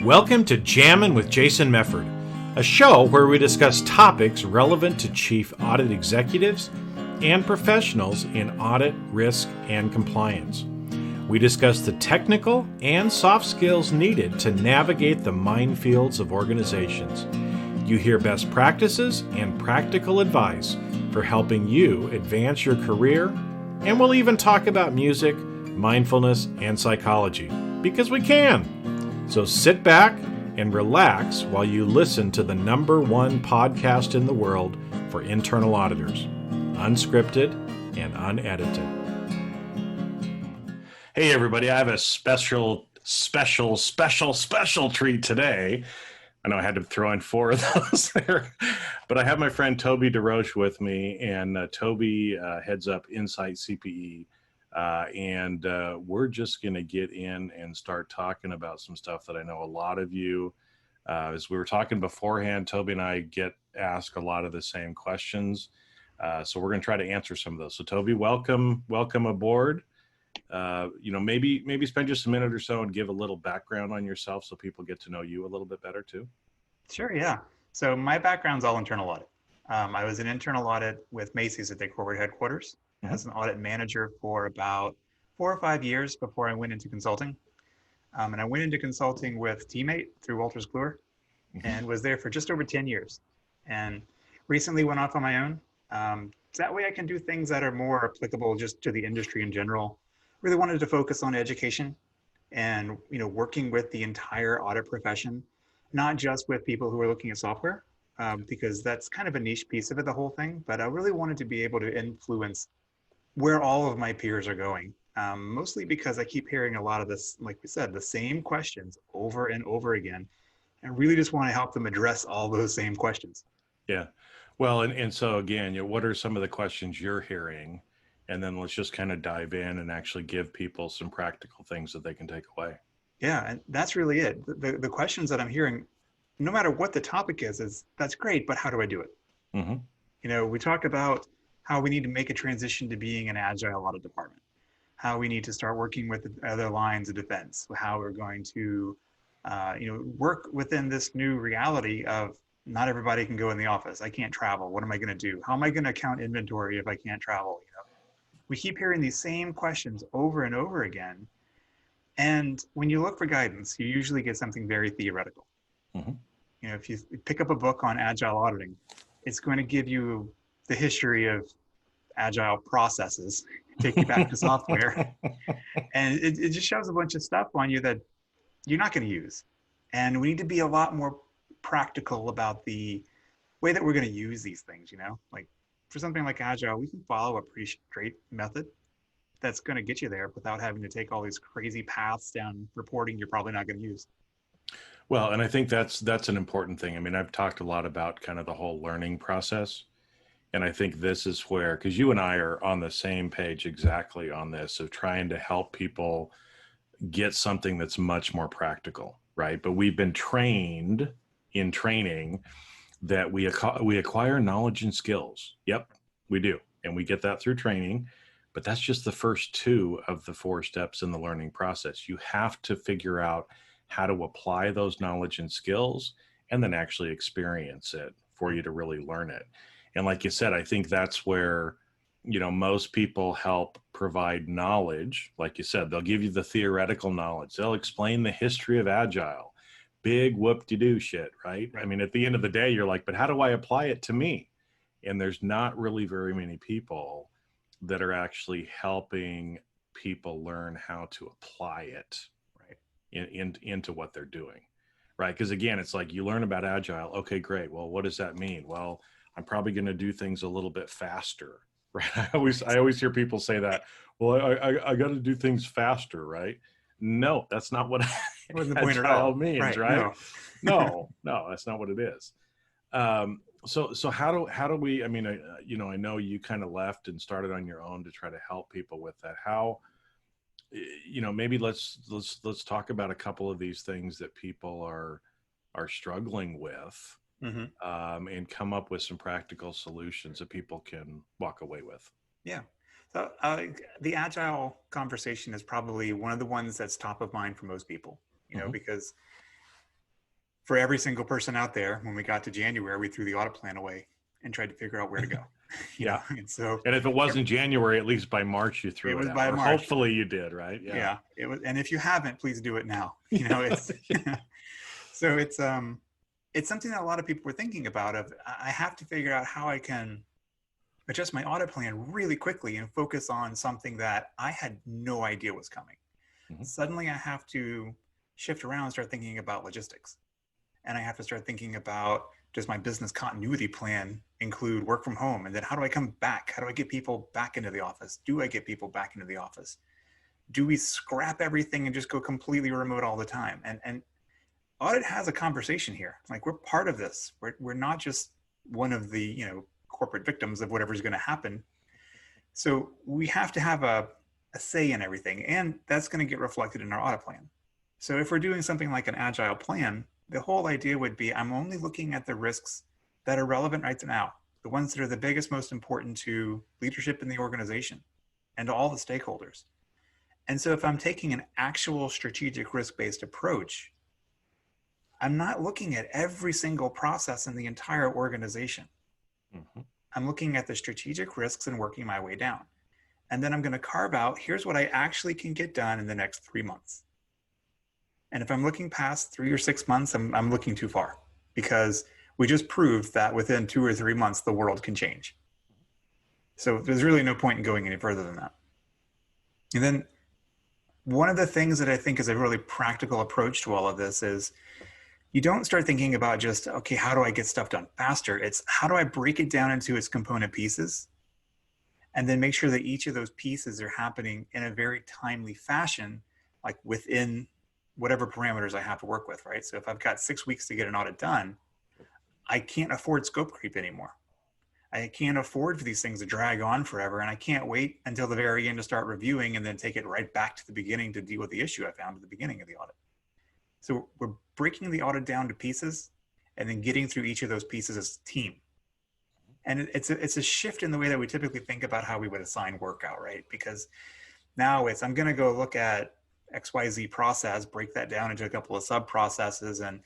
Welcome to Jammin' with Jason Mefford, a show where we discuss topics relevant to chief audit executives and professionals in audit, risk, and compliance. We discuss the technical and soft skills needed to navigate the minefields of organizations. You hear best practices and practical advice for helping you advance your career, and we'll even talk about music, mindfulness, and psychology, because we can. So sit back and relax while you listen to the #1 podcast in the world for internal auditors, unscripted and unedited. Hey everybody, I have a special treat today. I know I had to throw in 4 of those there, but I have my friend Toby DeRoche with me, and Toby heads up InsightCPE. And we're just going to get in and start talking about some stuff that I know a lot of you, as we were talking beforehand, Toby and I get asked a lot of the same questions. So we're going to try to answer some of those. So Toby, welcome aboard. Maybe spend just a minute or so and give a little background on yourself so people get to know you a little bit better too. Sure, yeah. So my background's all internal audit. I was in internal audit with Macy's at their corporate headquarters as an audit manager for about 4 or 5 years before I went into consulting. And I went into consulting with Teammate through Wolters Kluwer and was there for just over 10 years. And recently went off on my own. So that way I can do things that are more applicable just to the industry in general. Really wanted to focus on education and working with the entire audit profession, not just with people who are looking at software, because that's kind of a niche piece of it, the whole thing. But I really wanted to be able to influence where all of my peers are going, mostly because I keep hearing a lot of this, like we said, the same questions over and over again. And really just want to help them address all those same questions. Yeah. Well, and so again, what are some of the questions you're hearing? And then let's just kind of dive in and actually give people some practical things that they can take away. Yeah, and that's really it. The questions that I'm hearing, no matter what the topic is that's great, but how do I do it? Mm-hmm. We talk about how we need to make a transition to being an agile audit department, how we need to start working with the other lines of defense, how we're going to, work within this new reality of not everybody can go in the office. I can't travel. What am I going to do? How am I going to count inventory if I can't travel? We keep hearing these same questions over and over again. And when you look for guidance, you usually get something very theoretical. Mm-hmm. If you pick up a book on agile auditing, it's going to give you the history of agile processes, take you back to software. And it just shows a bunch of stuff on you that you're not going to use. And we need to be a lot more practical about the way that we're going to use these things, like for something like agile, we can follow a pretty straight method that's going to get you there without having to take all these crazy paths down reporting you're probably not going to use. Well, and I think that's an important thing. I mean, I've talked a lot about kind of the whole learning process. And I think this is where, because you and I are on the same page exactly on this, of trying to help people get something that's much more practical, right? But we've been trained in training that we acquire knowledge and skills. Yep, we do. And we get that through training. But that's just the first 2 of the 4 steps in the learning process. You have to figure out how to apply those knowledge and skills and then actually experience it for you to really learn it. And like you said, I think that's where, most people help provide knowledge. Like you said, they'll give you the theoretical knowledge. They'll explain the history of Agile. Big whoop-de-doo shit, right? I mean, at the end of the day, you're like, but how do I apply it to me? And there's not really very many people that are actually helping people learn how to apply it into what they're doing, right? Because again, it's like you learn about Agile. Okay, great. Well, what does that mean? Well, I'm probably going to do things a little bit faster, right? I always hear people say that. Well, I got to do things faster, right? No, that's not what Agile means, right? No, that's not what it is. So how do we? I mean, I know you kind of left and started on your own to try to help people with that. How? Maybe let's talk about a couple of these things that people are struggling with, and come up with some practical solutions that people can walk away with. Yeah. So the agile conversation is probably one of the ones that's top of mind for most people, because for every single person out there, when we got to January, we threw the audit plan away and tried to figure out where to go. Yeah. And so, and if it wasn't January, at least by March you it threw it was out, by or March. hopefully you did, right? Yeah, it was. And if you haven't, please do it now. It's so it's something that a lot of people were thinking about. Of I have to figure out how I can adjust my audit plan really quickly and focus on something that I had no idea was coming. Suddenly, I have to shift around and start thinking about logistics, and I have to start thinking about, does my business continuity plan include work from home? And then how do I come back? How do I get people back into the office? Do I get people back into the office? Do we scrap everything and just go completely remote all the time? And audit has a conversation here. Like, we're part of this. We're not just one of the corporate victims of whatever's going to happen. So we have to have a say in everything, and that's going to get reflected in our audit plan. So if we're doing something like an agile plan, the whole idea would be, I'm only looking at the risks that are relevant right now, the ones that are the biggest, most important to leadership in the organization and to all the stakeholders. And so if I'm taking an actual strategic risk-based approach, I'm not looking at every single process in the entire organization. I'm looking at the strategic risks and working my way down. And then I'm going to carve out, here's what I actually can get done in the next 3 months. And if I'm looking past 3 or 6 months, I'm looking too far, because we just proved that within 2 or 3 months, the world can change. So there's really no point in going any further than that. And then one of the things that I think is a really practical approach to all of this is, you don't start thinking about just, okay, how do I get stuff done faster? It's, how do I break it down into its component pieces, and then make sure that each of those pieces are happening in a very timely fashion, like within whatever parameters I have to work with, right? So if I've got 6 weeks to get an audit done, I can't afford scope creep anymore. I can't afford for these things to drag on forever, and I can't wait until the very end to start reviewing and then take it right back to the beginning to deal with the issue I found at the beginning of the audit. So we're breaking the audit down to pieces and then getting through each of those pieces as a team. And it's a shift in the way that we typically think about how we would assign work out, right? Because now it's, I'm going to go look at XYZ process, break that down into a couple of sub processes, and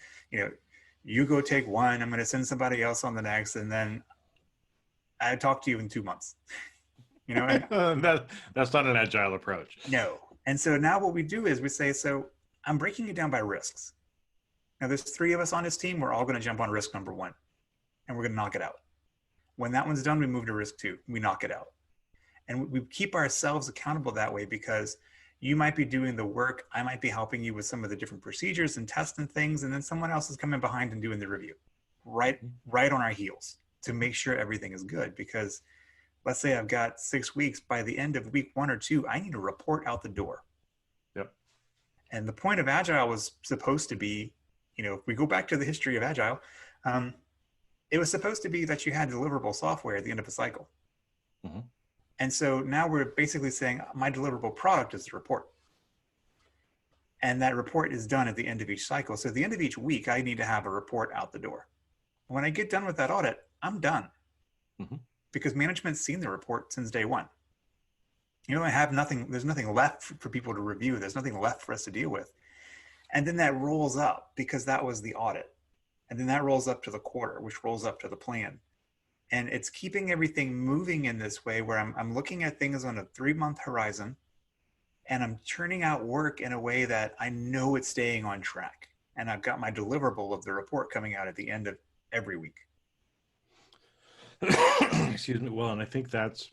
you go take one, I'm going to send somebody else on the next, and then I talk to you in 2 months. That's not an agile approach. No. And so now what we do is we say, so I'm breaking it down by risks. Now there's 3 of us on this team. We're all going to jump on risk number 1, and we're going to knock it out. When that one's done, we move to risk 2. We knock it out. And we keep ourselves accountable that way, because you might be doing the work. I might be helping you with some of the different procedures and tests and things. And then someone else is coming behind and doing the review right on our heels to make sure everything is good. Because let's say I've got 6 weeks, by the end of week 1 or 2, I need to report out the door. Yep. And the point of Agile was supposed to be, if we go back to the history of Agile, it was supposed to be that you had deliverable software at the end of a cycle. And so now we're basically saying, my deliverable product is the report. And that report is done at the end of each cycle. So at the end of each week, I need to have a report out the door. When I get done with that audit, I'm done. Because management's seen the report since day one. I have nothing, there's nothing left for people to review. There's nothing left for us to deal with. And then that rolls up, because that was the audit. And then that rolls up to the quarter, which rolls up to the plan. And it's keeping everything moving in this way, where I'm looking at things on a 3-month horizon, and I'm churning out work in a way that I know it's staying on track. And I've got my deliverable of the report coming out at the end of every week. Excuse me. Well, and I think that's,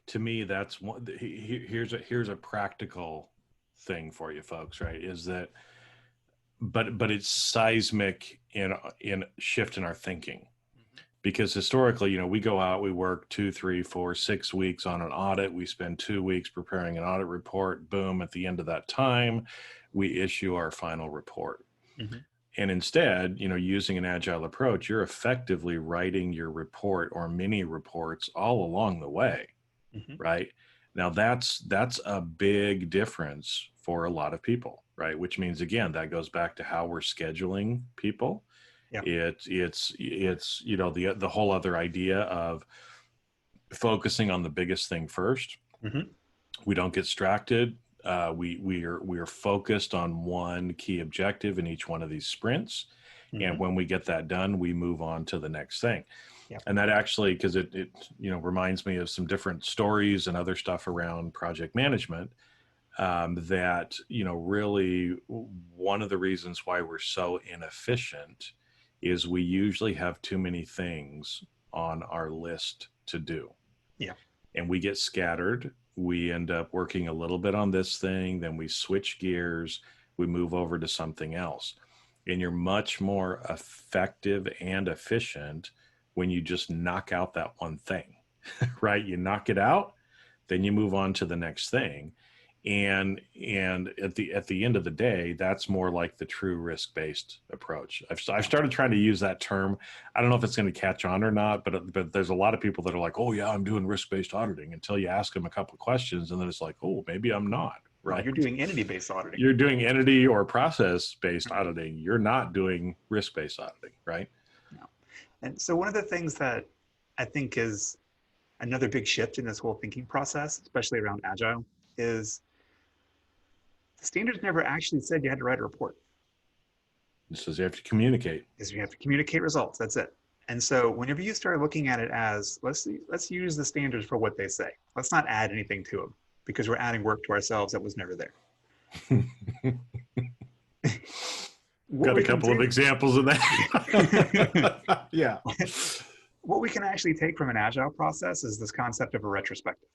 to me, that's one, here's a practical thing for you folks, right? Is that, but it's seismic in shift in our thinking. Because historically, we go out, we work 2, 3, 4, 6 weeks on an audit. We spend 2 weeks preparing an audit report. Boom, at the end of that time, we issue our final report. And instead, using an agile approach, you're effectively writing your report or mini reports all along the way, right? Now that's a big difference for a lot of people, right? Which means, again, that goes back to how we're scheduling people. Yeah. It's the whole other idea of focusing on the biggest thing first. We don't get distracted. we are focused on one key objective in each one of these sprints. And when we get that done, we move on to the next thing. Yep. And that actually, because it reminds me of some different stories and other stuff around project management, that really one of the reasons why we're so inefficient is we usually have too many things on our list to do. Yeah. And we get scattered. We end up working a little bit on this thing, then we switch gears, we move over to something else. And you're much more effective and efficient when you just knock out that one thing, right? You knock it out, then you move on to the next thing. And at the end of the day, that's more like the true risk-based approach. I've started trying to use that term. I don't know if it's going to catch on or not, but there's a lot of people that are like, oh yeah, I'm doing risk-based auditing, until you ask them a couple of questions, and then it's like, oh, maybe I'm not. Right? Well, you're doing entity-based auditing. You're doing entity or process-based auditing. You're not doing risk-based auditing, right? No. And so one of the things that I think is another big shift in this whole thinking process, especially around Agile, is the standards never actually said you had to write a report. It says you have to communicate. Is you have to communicate results. That's it. And so whenever you start looking at it as, let's use the standards for what they say. Let's not add anything to them, because we're adding work to ourselves that was never there. Got a couple of examples of that. Yeah. What we can actually take from an Agile process is this concept of a retrospective.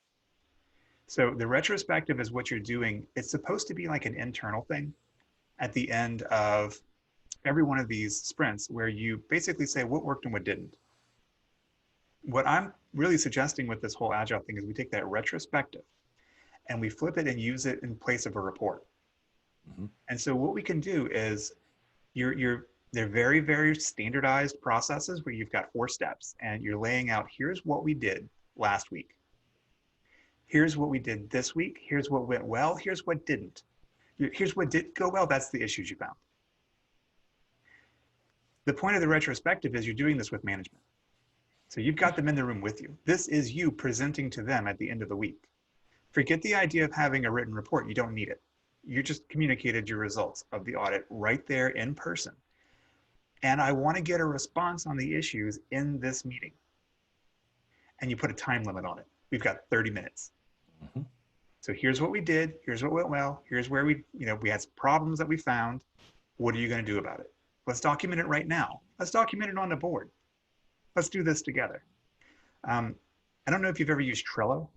So the retrospective is what you're doing. It's supposed to be like an internal thing at the end of every one of these sprints, where you basically say what worked and what didn't. What I'm really suggesting with this whole Agile thing is we take that retrospective and we flip it and use it in place of a report. Mm-hmm. And so what we can do is they're very, very standardized processes where you've got 4 steps and you're laying out, here's what we did last week. Here's what we did this week. Here's what went well. Here's what didn't. Here's what did go well. That's the issues you found. The point of the retrospective is you're doing this with management. So you've got them in the room with you. This is you presenting to them at the end of the week. Forget the idea of having a written report. You don't need it. You just communicated your results of the audit right there in person. And I want to get a response on the issues in this meeting. And you put a time limit on it. We've got 30 minutes. Mm-hmm. So here's what we did. Here's what went well. Here's where we had some problems that we found. What are you going to do about it? Let's document it right now. Let's document it on the board. Let's do this together. I don't know if you've ever used Trello.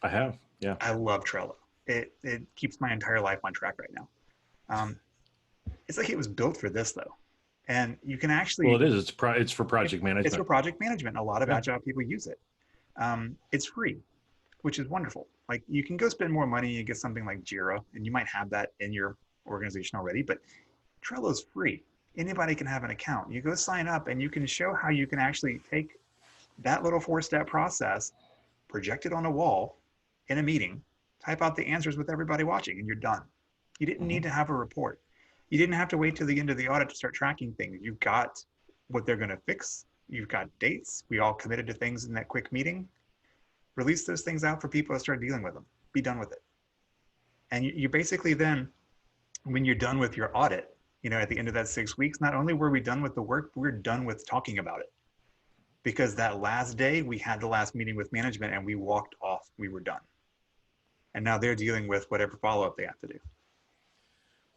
I have, yeah. I love Trello. It keeps my entire life on track right now. It's like it was built for this, though. And you can actually... Well, it is. It's for project management. It's for project management. A lot of Agile people use it. It's free, which is wonderful. Like, you can go spend more money and get something like Jira, and you might have that in your organization already, but Trello's free. Anybody can have an account. You go sign up and you can show how you can actually take that little 4-step process, project it on a wall in a meeting, type out the answers with everybody watching, and you're done. You didn't need to have a report. You didn't have to wait till the end of the audit to start tracking things. You've got what they're going to fix. You've got dates. We all committed to things in that quick meeting. Release those things out for people to start dealing with them. Be done with it. And you basically then, when you're done with your audit, at the end of that 6 weeks, not only were we done with the work, we're done with talking about it. Because that last day, we had the last meeting with management and we walked off. We were done. And now they're dealing with whatever follow-up they have to do.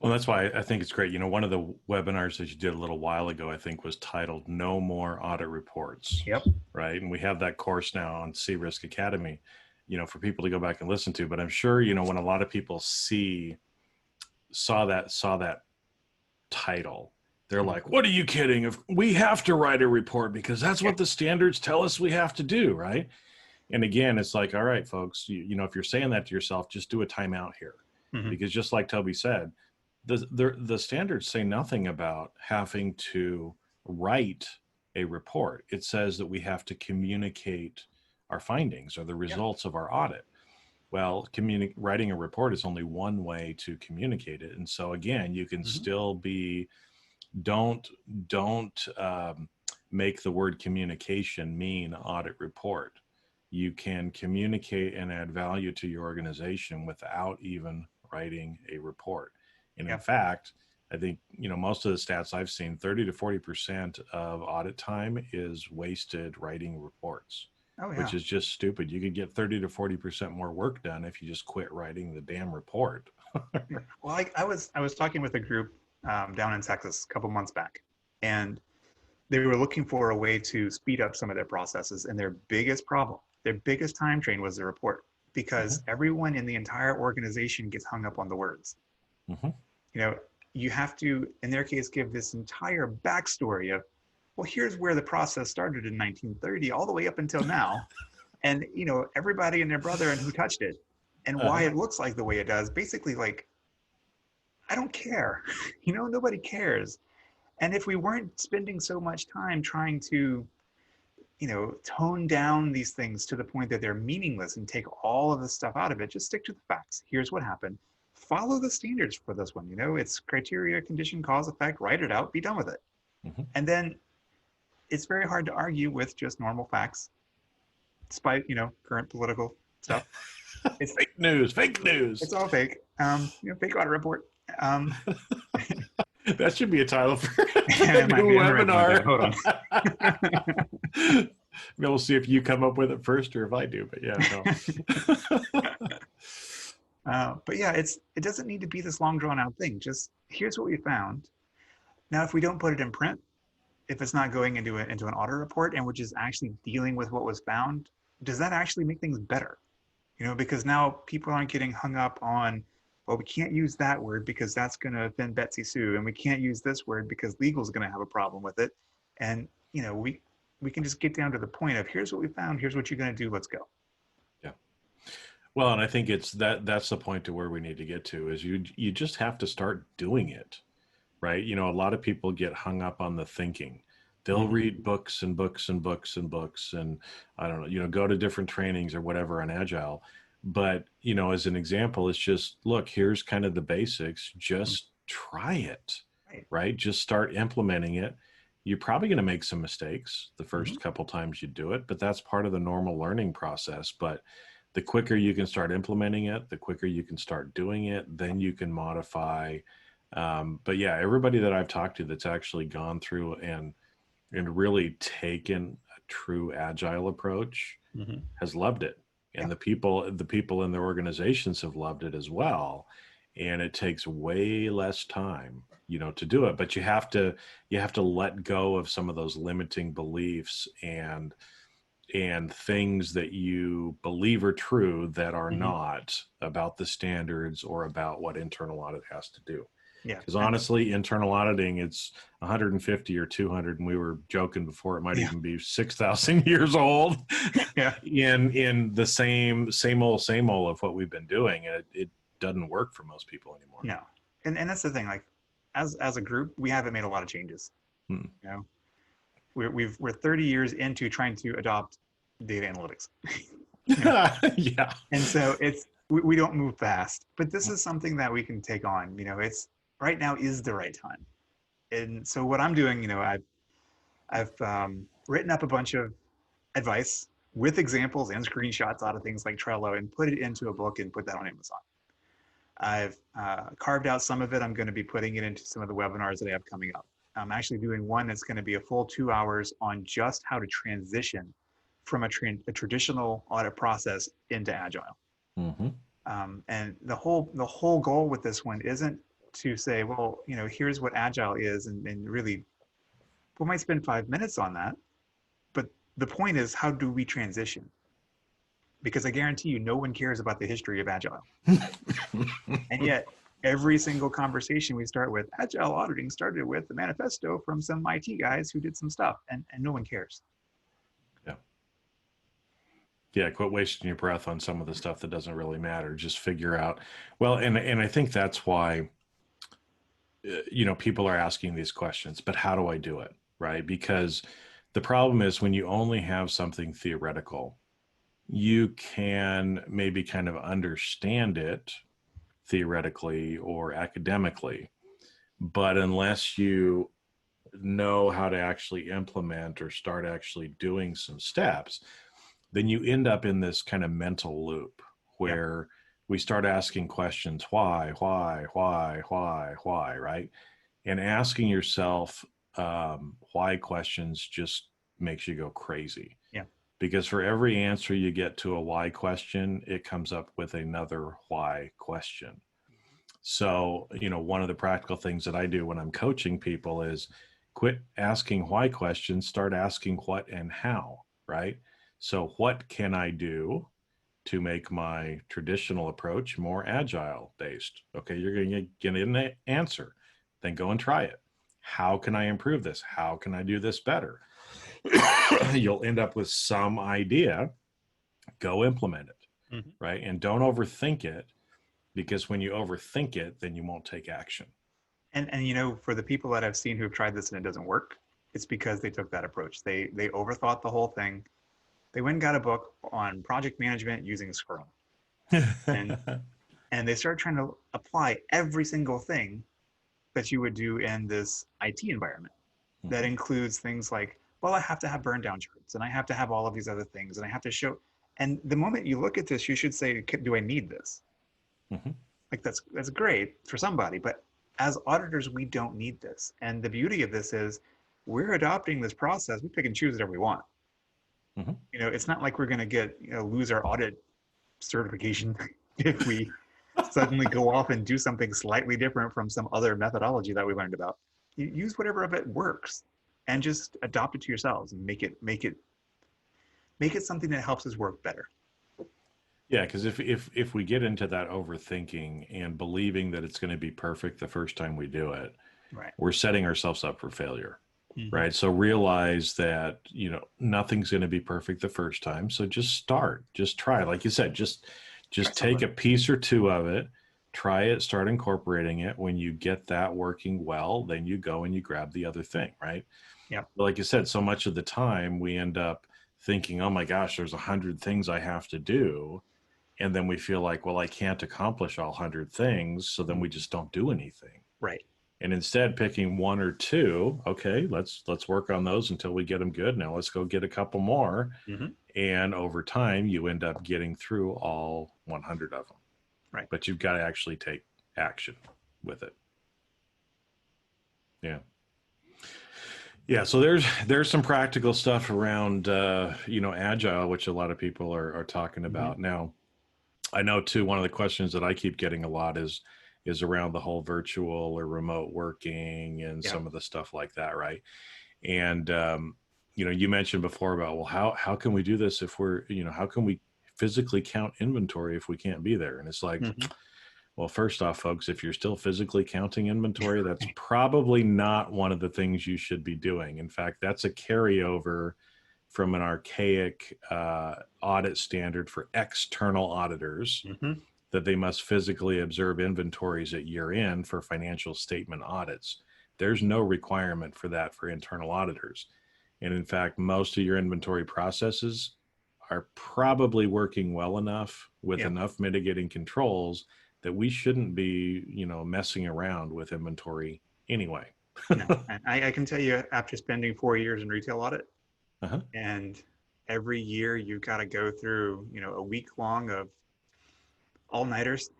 Well, that's why I think it's great. One of the webinars that you did a little while ago, I think, was titled No More Audit Reports. Yep. Right. And we have that course now on C-Risk Academy, for people to go back and listen to. But I'm sure, when a lot of people saw that title, they're like, what are you kidding? If we have to write a report because that's what the standards tell us we have to do. Right. And again, it's like, all right, folks, if you're saying that to yourself, just do a timeout here. Mm-hmm. Because just like Toby said, the standards say nothing about having to write a report. It says that we have to communicate our findings or the results of our audit. Well, writing a report is only one way to communicate it. And so again, you can still be, don't make the word communication mean audit report. You can communicate and add value to your organization without even writing a report. And in Yeah. fact, I think, most of the stats I've seen, 30 to 40% of audit time is wasted writing reports, Oh which yeah. is just stupid. You could get 30 to 40% more work done if you just quit writing the damn report. Yeah. Well, I was talking with a group down in Texas a couple months back, and they were looking for a way to speed up some of their processes. And their biggest problem, their biggest time drain was the report, because Mhm. everyone in the entire organization gets hung up on the words. Mhm. You know, you have to, in their case, give this entire backstory of, well, here's where the process started in 1930, all the way up until now, and everybody and their brother and who touched it, and why Uh-huh. it looks like the way it does. Basically, like, I don't care. Nobody cares. And if we weren't spending so much time trying to, tone down these things to the point that they're meaningless and take all of the stuff out of it, just stick to the facts. Here's what happened. Follow the standards for this one. It's criteria, condition, cause, effect, write it out, be done with it. Mhm. And then it's very hard to argue with just normal facts, despite, current political stuff. It's Fake news, fake news. it's all fake. Fake audit report. Um, That should be a title for a it might new be. I'm gonna write something down. webinar. Hold on. We'll see if you come up with it first or if I do, but yeah, no. But yeah, it doesn't need to be this long drawn out thing. Just here's what we found. Now, if we don't put it in print, if it's not going into an audit report and we're just actually dealing with what was found, does that actually make things better? Because now people aren't getting hung up on, well, we can't use that word because that's going to offend Betsy Sue, and we can't use this word because legal's going to have a problem with it. And we can just get down to the point of, here's what we found, here's what you're going to do, let's go. Yeah. Well, and I think that's the point to where we need to get to is you just have to start doing it, right? A lot of people get hung up on the thinking. They'll Mhm. read books and books and books and books and I don't know, go to different trainings or whatever on Agile. But, as an example, it's just, look, here's kind of the basics. Just try it, Right. right? Just start implementing it. You're probably going to make some mistakes the Mhm. first couple times you do it, but that's part of the normal learning process. But the quicker you can start implementing it, the quicker you can start doing it, then you can modify. But yeah, everybody that I've talked to that's actually gone through and really taken a true agile approach Mhm. has loved it. Yeah. And the people in their organizations have loved it as well. And it takes way less time, to do it. But you have to let go of some of those limiting beliefs and things that you believe are true that are Mhm. not about the standards or about what internal audit has to do. Yeah. Because And honestly, internal auditing, it's 150 or 200, and we were joking before it might yeah. even be 6,000 years old Yeah. in the same old of what we've been doing. And it doesn't work for most people anymore. No. And that's the thing. Like, as a group, we haven't made a lot of changes. Hmm. You know, we're 30 years into trying to adopt data analytics. you know, Yeah. and so we don't move fast. But this is something that we can take on. It's right now is the right time. And so what I'm doing, I've written up a bunch of advice with examples and screenshots out of things like Trello and put it into a book and put that on Amazon. I've carved out some of it. I'm going to be putting it into some of the webinars that I have coming up. I'm actually doing one that's going to be a full 2 hours on just how to transition from a traditional audit process into Agile. Mm-hmm. And the whole goal with this one isn't to say, well, here's what Agile is, and really, we might spend 5 minutes on that. But the point is, how do we transition? Because I guarantee you, no one cares about the history of Agile. And yet, every single conversation we start with, Agile auditing started with the manifesto from some IT guys who did some stuff, and no one cares. Yeah. Yeah, quit wasting your breath on some of the stuff that doesn't really matter. Just figure out. Well, and I think that's why people are asking these questions, but how do I do it? Right? Because the problem is when you only have something theoretical, you can maybe kind of understand it theoretically or academically, but unless you know how to actually implement or start actually doing some steps, then you end up in this kind of mental loop Yeah. where we start asking questions, why, right? And asking yourself why questions just makes you go crazy. Yeah. Because for every answer you get to a why question, it comes up with another why question. So, one of the practical things that I do when I'm coaching people is quit asking why questions, start asking what and how, right? So, what can I do to make my traditional approach more agile based? Okay, you're going to get an answer, then go and try it. How can I improve this? How can I do this better? You'll end up with some idea, go implement it, Mm-hmm. right? And don't overthink it, because when you overthink it, then you won't take action. And for the people that I've seen who have tried this and it doesn't work, it's because they took that approach. They overthought the whole thing. They went and got a book on project management using Scrum, and and they started trying to apply every single thing that you would do in this IT environment. That includes things like, well, I have to have burn down charts, and I have to have all of these other things, and I have to show. And the moment you look at this, you should say, do I need this? Mhm. Like that's great for somebody, but as auditors, we don't need this. And the beauty of this is we're adopting this process. We pick and choose whatever we want. Mhm. It's not like we're going to get, lose our audit certification if we suddenly go off and do something slightly different from some other methodology that we learned about. You use whatever of it works and just adopt it to yourselves and make it something that helps us work better. Yeah, because if we get into that overthinking and believing that it's going to be perfect the first time we do it, Right. we're setting ourselves up for failure. Mm-hmm. Right. So realize that, nothing's going to be perfect the first time. So just start, just try. Like you said, just take a piece or two of it, try it, start incorporating it. When you get that working well, then you go and you grab the other thing. Right. Yeah. But like you said, so much of the time we end up thinking, oh my gosh, there's 100 things I have to do. And then we feel like, well, I can't accomplish all 100 things. So then we just don't do anything. Right. And instead picking one or two, okay, let's work on those until we get them good. Now let's go get a couple more. Mm-hmm. And over time, you end up getting through all 100 of them. Right. But you've got to actually take action with it. Yeah. Yeah, so there's some practical stuff around agile, which a lot of people are talking about. Mm-hmm. Now, I know too, one of the questions that I keep getting a lot is around the whole virtual or remote working and some of the stuff like that, right? And you mentioned before about, well, how can we do this if we're, how can we physically count inventory if we can't be there? And it's like, well, first off, folks, if you're still physically counting inventory, that's probably not one of the things you should be doing. In fact, that's a carryover from an archaic audit standard for external auditors, that they must physically observe inventories at year end for financial statement audits. There's no requirement for that for internal auditors. And in fact, most of your inventory processes are probably working well enough with enough mitigating controls that we shouldn't be, messing around with inventory anyway. No, and I can tell you, after spending 4 years in retail audit, and every year you've got to go through, a week long of all-nighters.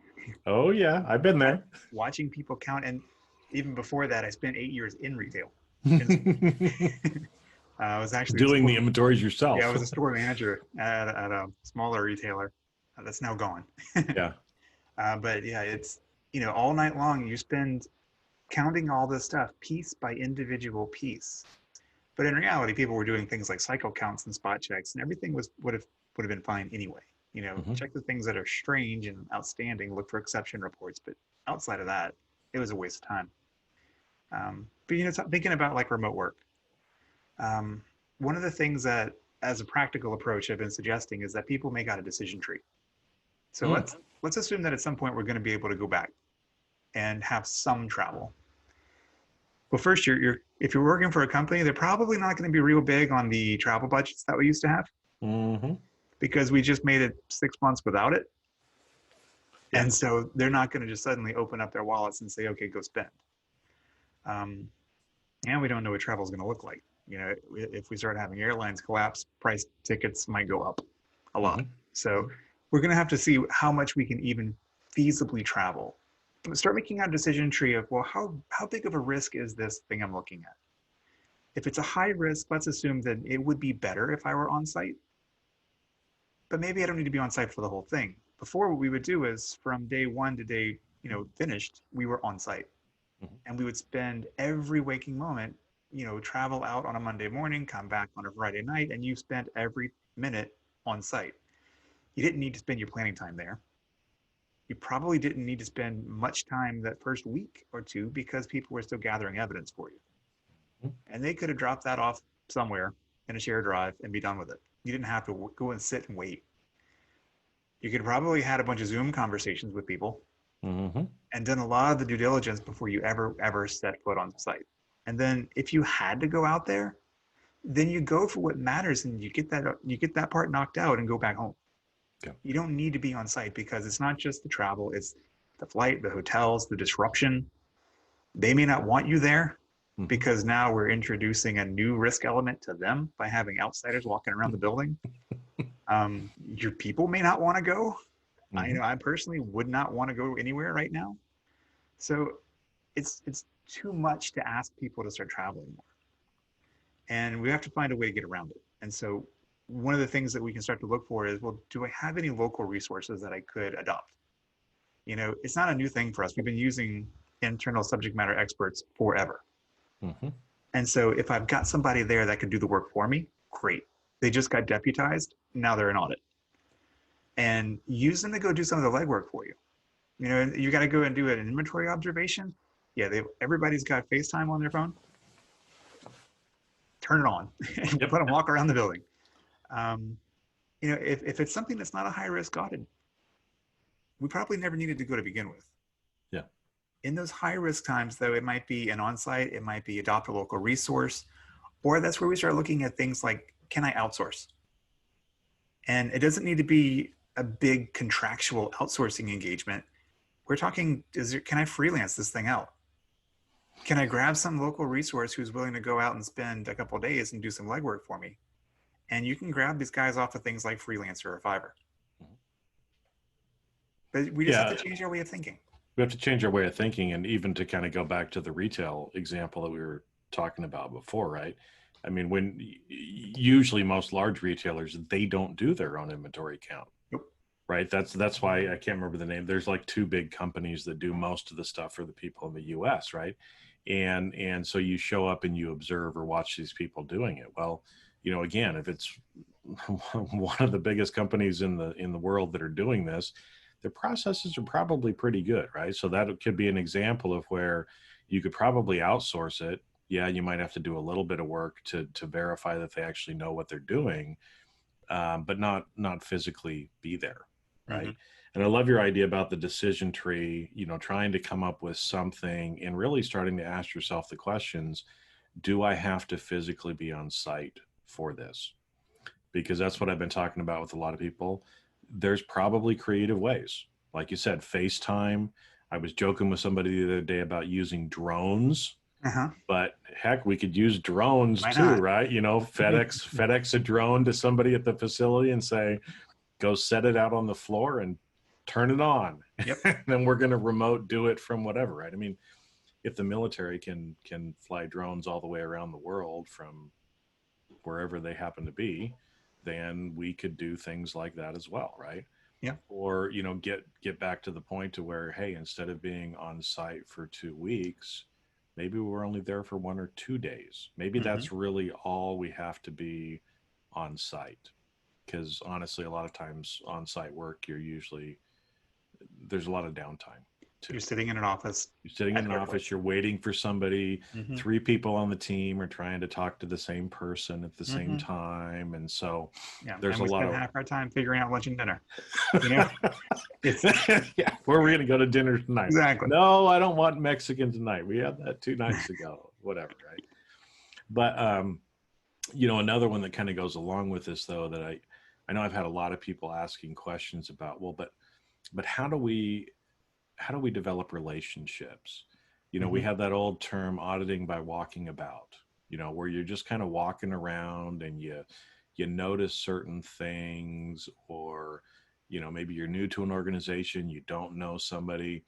Oh yeah, I've been there. Watching people count, and even before that, I spent 8 years in retail. I was actually doing the inventories yourself. Yeah, I was a store manager at a smaller retailer that's now gone. Yeah. But yeah, it's all night long you spend counting all this stuff piece by individual piece. But in reality, people were doing things like cycle counts and spot checks, and everything would have been fine anyway. Check the things that are strange and outstanding, look for exception reports. But outside of that, it was a waste of time. But thinking about like remote work, one of the things that, as a practical approach, I've been suggesting is that people make out a decision tree. So let's assume that at some point we're going to be able to go back and have some travel. Well, first, if you're working for a company, they're probably not going to be real big on the travel budgets that we used to have, because we just made it 6 months without it. Yeah. And so they're not going to just suddenly open up their wallets and say, okay, go spend. And we don't know what travel is going to look like. If we start having airlines collapse, tickets might go up a lot. So we're going to have to see how much we can even feasibly travel. Start making out a decision tree of, well, how big of a risk is this thing I'm looking at? If it's a high risk, let's assume that it would be better if I were on site, but maybe I don't need to be on site for the whole thing. Before, what we would do is from day one to day, finished, we were on site, Mhm. and we would spend every waking moment, travel out on a Monday morning, come back on a Friday night, and you spent every minute on site. You didn't need to spend your planning time there. You probably didn't need to spend much time that first week or two because people were still gathering evidence for you. Mhm. And they could have dropped that off somewhere in a shared drive and be done with it. You didn't have to go and sit and wait. You could probably had a bunch of Zoom conversations with people Mhm. and done a lot of the due diligence before you ever set foot on the site. And then if you had to go out there, then you go for what matters and you get that part knocked out and go back home. Yeah. You don't need to be on site because it's not just the travel, it's the flight, the hotels, the disruption. They may not want you there Mhm. because now we're introducing a new risk element to them by having outsiders walking around the building. Your people may not want to go. Mhm. I personally would not want to go anywhere right now. So it's too much to ask people to start traveling more, and we have to find a way to get around it. And so one of the things that we can start to look for is, well, do I have any local resources that I could adopt? It's not a new thing for us. We've been using internal subject matter experts forever. Mhm. And so if I've got somebody there that could do the work for me, great. They just got deputized. Now they're in audit. And use them to go do some of the legwork for you. You got to go and do an inventory observation. Yeah, everybody's got FaceTime on their phone. Turn it on and Yep. let them walk around the building. Um, if it's something that's not a high risk audit, we probably never needed to go to begin with. Yeah. In those high risk times, though, it might be an on site, it might be adopt a local resource, or that's where we start looking at things like, can I outsource? And it doesn't need to be a big contractual outsourcing engagement. We're talking, can I freelance this thing out? Can I grab some local resource who's willing to go out and spend a couple of days and do some legwork for me? And you can grab these guys off of things like Freelancer or Fiverr. Mhm. But we just have to Yeah. change our way of thinking. We have to change our way of thinking, and even to kind of go back to the retail example that we were talking about before, right? I mean, usually most large retailers, they don't do their own inventory count. Nope. Right. That's why I can't remember the name. There's like two big companies that do most of the stuff for the people in the US, right? And so you show up and you observe or watch these people doing it. Well, again, if it's one of the biggest companies in the world that are doing this, their processes are probably pretty good, right? So that could be an example of where you could probably outsource it. Yeah, you might have to do a little bit of work to verify that they actually know what they're doing, but not physically be there, Mm-hmm. right? And I love your idea about the decision tree, trying to come up with something and really starting to ask yourself the questions, do I have to physically be on site for this? Because that's what I've been talking about with a lot of people. There's probably creative ways. Like you said, FaceTime. I was joking with somebody the other day about using drones, Uh-huh. but heck, we could use drones Why too, not? right? FedEx a drone to somebody at the facility and say, go set it out on the floor and turn it on. Yep. And then we're going to remote do it from whatever, right? I mean, if the military can fly drones all the way around the world from wherever they happen to be, then we could do things like that as well, right? Yeah. Or get back to the point to where, hey, instead of being on site for 2 weeks, maybe we're only there for 1 or 2 days. Maybe Mm-hmm. that's really all we have to be on site, because honestly, a lot of times on site work, there's a lot of downtime too. You're sitting in an office You're sitting at in an airport. office, you're waiting for somebody, Mm-hmm. three people on the team are trying to talk to the same person at the same Mm-hmm. time. And so Yeah. there's And a we lot spend of, half our time figuring out lunch and dinner. You know, it's yeah, where are we going to go to dinner tonight? exactly. No, I don't want Mexican tonight. We had that 2 nights ago, whatever, right? But, another one that kind of goes along with this, though, that I know I've had a lot of people asking questions about, well, but how do we develop relationships? We Mm-hmm. have that old term, auditing by walking about, where you're just kind of walking around and you notice certain things, or maybe you're new to an organization, you don't know somebody.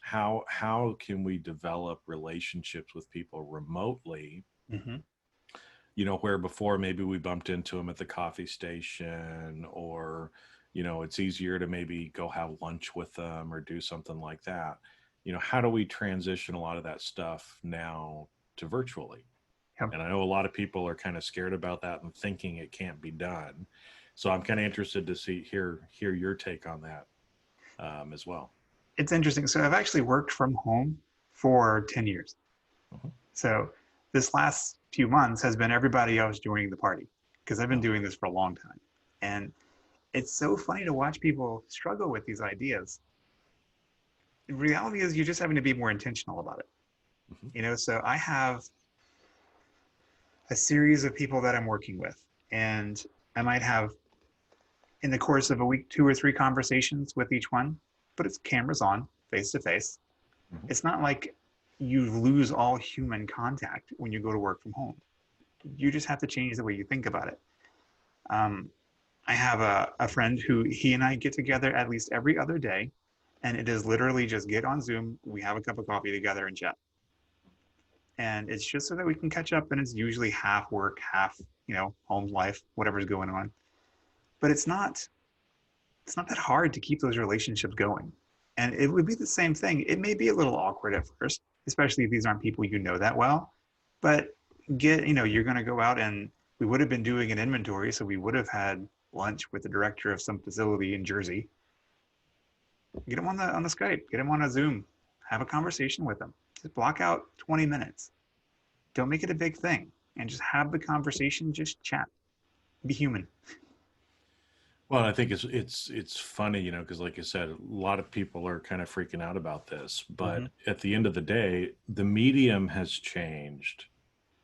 How can we develop relationships with people remotely, Mm-hmm. where before maybe we bumped into them at the coffee station, or, it's easier to maybe go have lunch with them or do something like that. How do we transition a lot of that stuff now to virtually? Yep. And I know a lot of people are kind of scared about that and thinking it can't be done. So I'm kind of interested to hear your take on that as well. It's interesting. So I've actually worked from home for 10 years. Mhm. So this last few months has been everybody else joining the party because I've been Oh, doing this for a long time. And it's so funny to watch people struggle with these ideas. The reality is you're just having to be more intentional about it. mhm. So I have a series of people that I'm working with, and I might have in the course of a week 2 or 3 conversations with each one, but it's cameras on, face to face. Mhm. It's not like you lose all human contact when you go to work from home. You just have to change the way you think about it. Um, I have a friend who he and I get together at least every other day, and it is literally just get on Zoom, we have a cup of coffee together and chat. And it's just so that we can catch up, and it's usually half work, half, home life, whatever's going on. But it's not that hard to keep those relationships going. And it would be the same thing. It may be a little awkward at first, especially if these aren't people you know that well. But you're going to go out, and we would have been doing an inventory. So we would have had lunch with the director of some facility in Jersey. Get them on the Skype, get them on a Zoom, have a conversation with them. Just block out 20 minutes. Don't make it a big thing and just have the conversation, just chat, be human. Well, I think it's funny, because like you said, a lot of people are kind of freaking out about this, Mm-hmm. but at the end of the day, the medium has changed,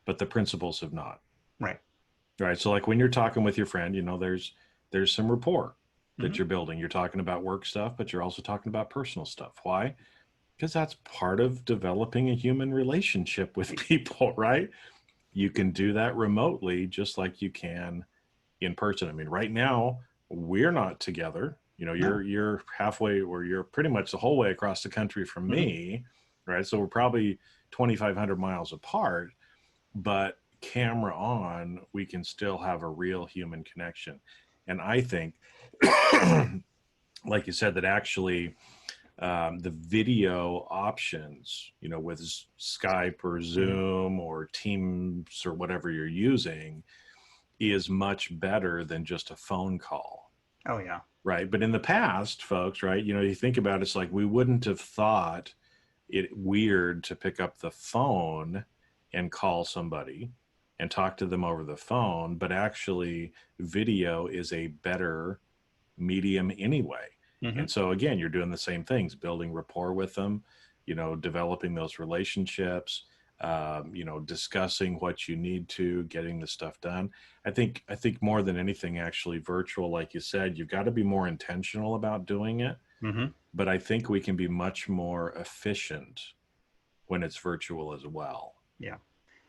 but the principles have not. Right. Right. So like when you're talking with your friend, there's some rapport Mm-hmm. that you're building. You're talking about work stuff, but you're also talking about personal stuff. Why? Because that's part of developing a human relationship with people, right? You can do that remotely just like you can in person. I mean, right now we're not together. No. You're halfway, or you're pretty much the whole way across the country from Mm-hmm. me, right? So we're probably 2,500 miles apart, but camera on, we can still have a real human connection. And I think, like you said, that actually the video options, with Skype or Mm-hmm. Zoom or Teams or whatever you're using, is much better than just a phone call. Oh yeah. Right. But in the past, folks, right, you think about it, it's like we wouldn't have thought it weird to pick up the phone and call somebody and talk to them over the phone, but actually video is a better medium anyway. Mm-hmm. And so again, you're doing the same things, building rapport with them, developing those relationships, discussing what you need to, getting the stuff done. I think more than anything, actually, virtual, like you said, you've got to be more intentional about doing it. Mm-hmm. But I think we can be much more efficient when it's virtual as well, Yeah.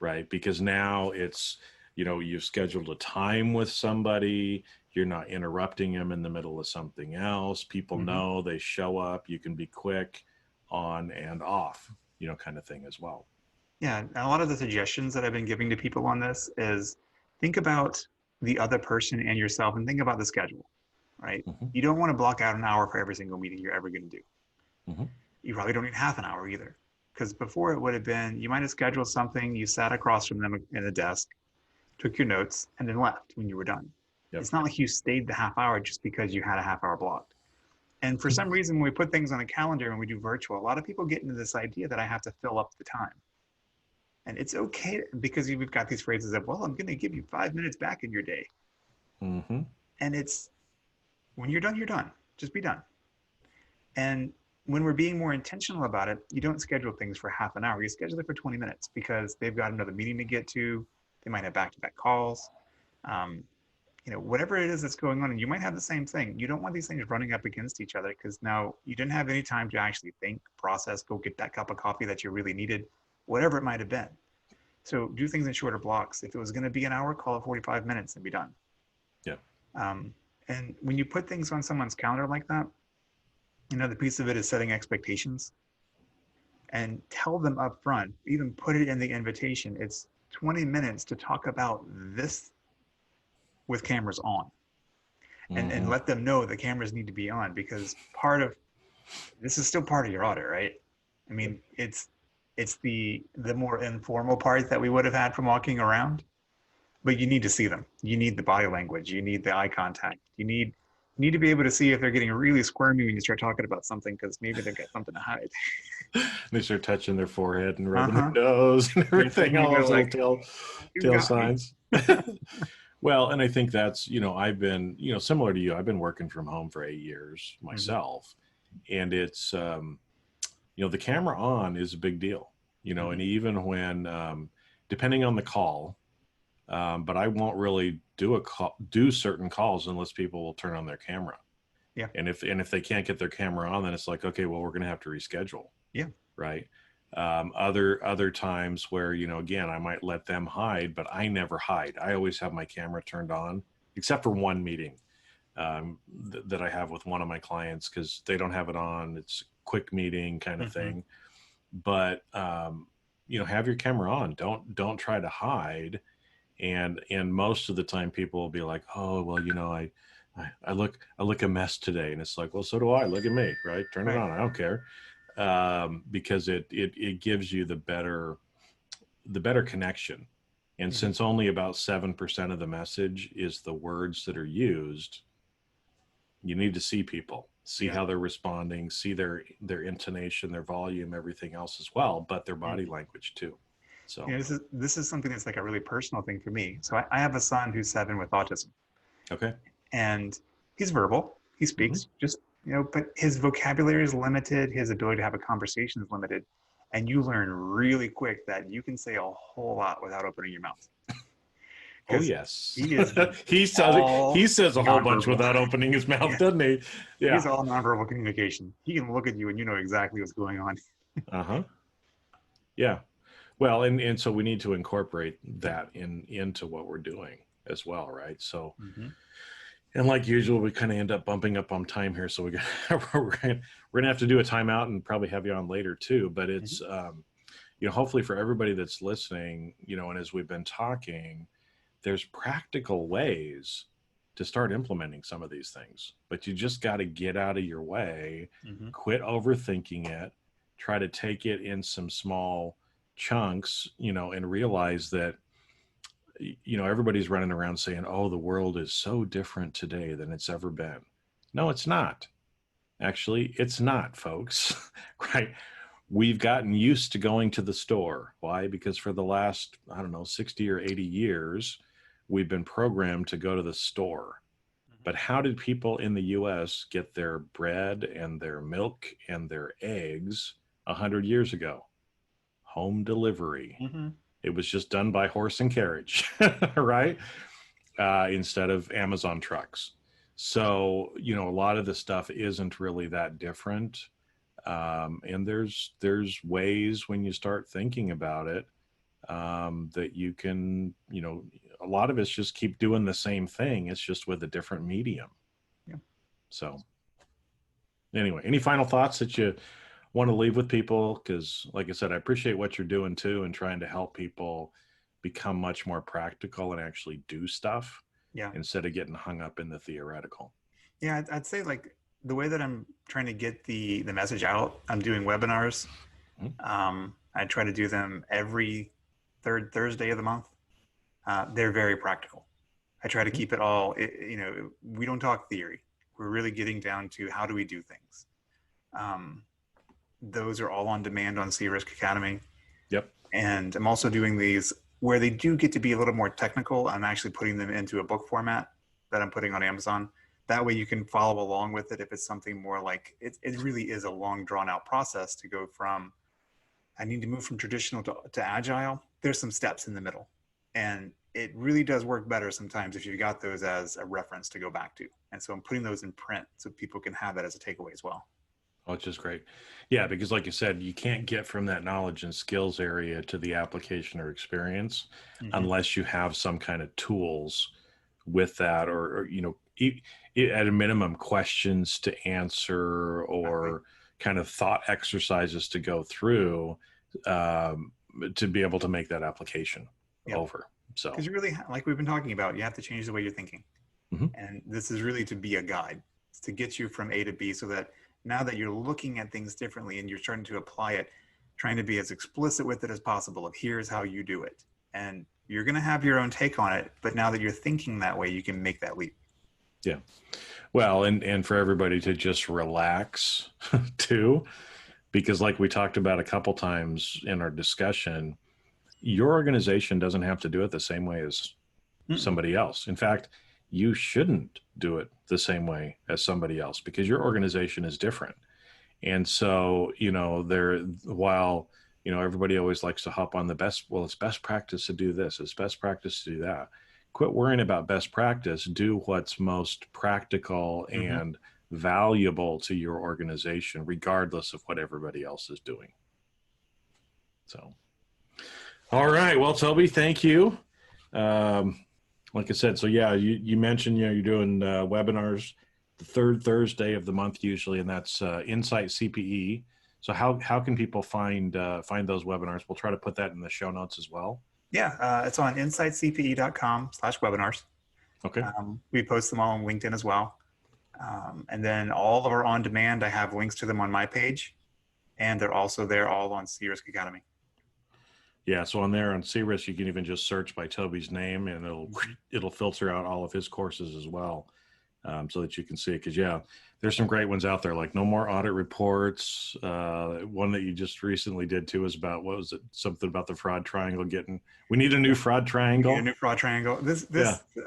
right? Because now it's, you've scheduled a time with somebody, you're not interrupting them in the middle of something else. People Mm-hmm. know, they show up, you can be quick on and off, kind of thing as well. Yeah. And a lot of the suggestions that I've been giving to people on this is think about the other person and yourself and think about the schedule, right? Hmm. You don't want to block out an hour for every single meeting you're ever going to do. Hmm. You probably don't need half an hour either. Because before it would have been, you might have scheduled something, you sat across from them in a desk, took your notes, and then left when you were done. Yep. It's not like you stayed the half hour just because you had a half hour blocked. And for some reason, when we put things on a calendar and we do virtual, a lot of people get into this idea that I have to fill up the time. And it's okay because we've got these phrases of, well, I'm going to give you 5 minutes back in your day. Hmm. And it's when you're done, you're done. Just be done. And when we're being more intentional about it, you don't schedule things for half an hour. You schedule it for 20 minutes because they've got another meeting to get to. They might have back-to-back calls. Um, whatever it is that's going on, and you might have the same thing. You don't want these things running up against each other because now you didn't have any time to actually think, process, go get that cup of coffee that you really needed, whatever it might have been. So do things in shorter blocks. If it was going to be an hour, call it 45 minutes and be done. Yeah. Um, And when you put things on someone's calendar like that, the piece of it is setting expectations and tell them up front, even put it in the invitation. It's 20 minutes to talk about this with cameras on, and let them know the cameras need to be on, because this is still part of your audit, right? I mean, it's the more informal part that we would have had from walking around, but you need to see them. You need the body language. You need the eye contact. You need to be able to see if they're getting really squirmy when you start talking about something, because maybe they've got something to hide. They start touching their forehead and rubbing Uh-huh. their nose and everything, You all go those like, little you tail got me. signs. Well, and I think that's, I've been, similar to you, I've been working from home for 8 years Mm-hmm. myself. And it's, the camera on is a big deal, Mm-hmm. and even when, depending on the call, but I won't really do certain calls unless people will turn on their camera. Yeah. And if they can't get their camera on, then it's like, okay, well, we're going to have to reschedule. Yeah. Right. Other times where, again, I might let them hide, but I never hide. I always have my camera turned on, except for one meeting that I have with one of my clients, because they don't have it on. It's a quick meeting kind of thing. But have your camera on. Don't try to hide. And most of the time people will be like, oh, well, I look a mess today. And it's like, well, so do I. Look at me, right? Turn it on. I don't care. Because it gives you the better connection. And since only about 7% of the message is the words that are used, you need to see people, see how they're responding, see their intonation, their volume, everything else as well, but their body language too. So this is something that's like a really personal thing for me. So I have a son who's 7 with autism. Okay. And he's verbal. He speaks, just, but his vocabulary is limited. His ability to have a conversation is limited. And you learn really quick that you can say a whole lot without opening your mouth. Oh yes, he is he says a whole bunch without opening his mouth, doesn't he? Yeah, he's all nonverbal communication. He can look at you and you know exactly what's going on. Yeah. Well, and so we need to incorporate that into what we're doing as well, right? So, and like usual, we kind of end up bumping up on time here, so we're gonna have to do a timeout and probably have you on later too. But it's hopefully for everybody that's listening, and as we've been talking, there's practical ways to start implementing some of these things, but you just got to get out of your way, quit overthinking it, try to take it in some small chunks, and realize that, everybody's running around saying, oh, the world is so different today than it's ever been. No, it's not. Actually, it's not, folks. Right? We've gotten used to going to the store. Why? Because for the last, 60 or 80 years, we've been programmed to go to the store. But how did people in the US get their bread and their milk and their eggs 100 years ago? Home delivery. It was just done by horse and carriage, right? Instead of Amazon trucks. So, a lot of the stuff isn't really that different. And there's ways when you start thinking about it, that you can, a lot of it's just keep doing the same thing. It's just with a different medium. Yeah. So anyway, any final thoughts that you want to leave with people? Because like I said, I appreciate what you're doing too, and trying to help people become much more practical and actually do stuff instead of getting hung up in the theoretical. Yeah, I'd say like the way that I'm trying to get the message out, I'm doing webinars. I try to do them every third Thursday of the month. They're very practical. I try to keep it all, we don't talk theory. We're really getting down to how do we do things. Those are all on demand on Sea Risk Academy. Yep. And I'm also doing these where they do get to be a little more technical. I'm actually putting them into a book format that I'm putting on Amazon. That way you can follow along with it if it's something more like, it really is a long drawn out process to go from, I need to move from traditional to agile. There's some steps in the middle. And it really does work better sometimes if you've got those as a reference to go back to. And so I'm putting those in print so people can have that as a takeaway as well. Which is great. Yeah, because like you said, you can't get from that knowledge and skills area to the application or experience unless you have some kind of tools with that, or at a minimum, questions to answer or kind of thought exercises to go through to be able to make that application over. So, because you really, like we've been talking about, you have to change the way you're thinking. Mm-hmm. And this is really to be a guide. It's to get you from A to B, so that now that you're looking at things differently and you're starting to apply it, trying to be as explicit with it as possible of here's how you do it. And you're going to have your own take on it, but now that you're thinking that way, you can make that leap. Yeah. Well, and for everybody to just relax too, because like we talked about a couple times in our discussion, your organization doesn't have to do it the same way as somebody else. In fact, you shouldn't do it the same way as somebody else because your organization is different. And so, while, everybody always likes to hop on it's best practice to do this, it's best practice to do that. Quit worrying about best practice. Do what's most practical and valuable to your organization, regardless of what everybody else is doing. So, all right. Well, Toby, thank you. Like I said, so yeah, you mentioned, you're doing webinars the third Thursday of the month usually, and that's InsightCPE. So how can people find those webinars? We'll try to put that in the show notes as well. Yeah, it's on insightcpe.com/webinars. Okay. We post them all on LinkedIn as well. And then all of our on-demand, I have links to them on my page, and they're also there all on C-Risk Academy. Yeah, so on there on C-Risk, you can even just search by Toby's name, and it'll filter out all of his courses as well, so that you can see it. Because there's some great ones out there, like No More Audit Reports. One that you just recently did too is about, what was it? Something about the fraud triangle we need a new fraud triangle. A new fraud triangle.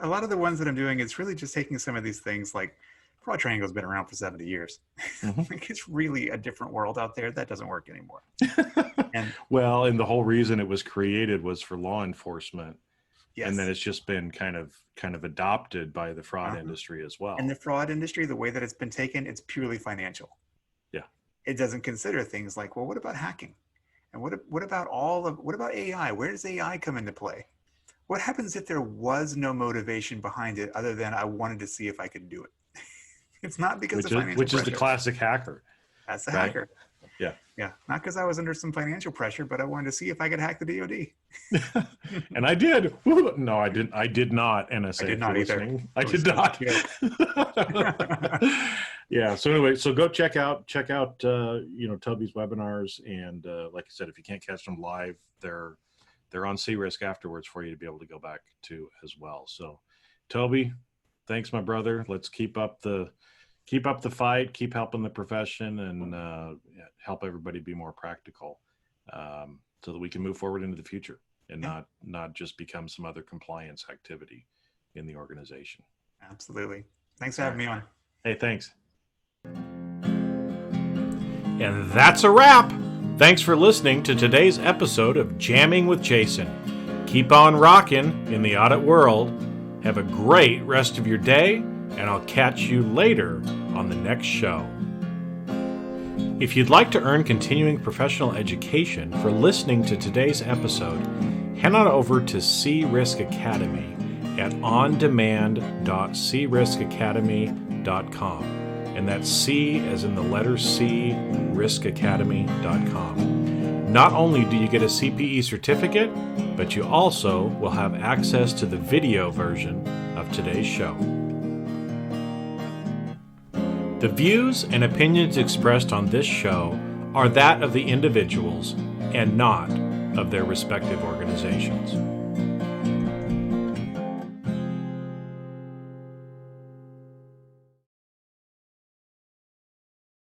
A lot of the ones that I'm doing, it's really just taking some of these things, like fraud triangle has been around for 70 years. Like, it's really a different world out there that doesn't work anymore. And the whole reason it was created was for law enforcement. Yes. And then it's just been kind of adopted by the fraud industry as well. And the fraud industry, the way that it's been taken, it's purely financial. Yeah. It doesn't consider things like, well, what about hacking? And what about AI? Where does AI come into play? What happens if there was no motivation behind it other than I wanted to see if I could do it? It's not because of financial pressure. Which is the classic hacker. That's the hacker. Yeah. Yeah. Not because I was under some financial pressure, but I wanted to see if I could hack the DoD. And I did. No, I didn't. I did not. NSA. I did not either. I did not. Yeah. So anyway, so go check out Toby's webinars, and like I said, if you can't catch them live, they're on C-Risk afterwards for you to be able to go back to as well. So, Toby, thanks, my brother. Let's keep up the fight, keep helping the profession, and help everybody be more practical, so that we can move forward into the future and not just become some other compliance activity in the organization. Absolutely. Thanks for having me on. Hey, thanks. And that's a wrap. Thanks for listening to today's episode of Jamming with Jason. Keep on rocking in the audit world. Have a great rest of your day, and I'll catch you later on the next show. If you'd like to earn continuing professional education for listening to today's episode, head on over to C-Risk Academy at ondemand.criskacademy.com. And that's C as in the letter C, riskacademy.com. Not only do you get a CPE certificate, but you also will have access to the video version of today's show. The views and opinions expressed on this show are that of the individuals and not of their respective organizations.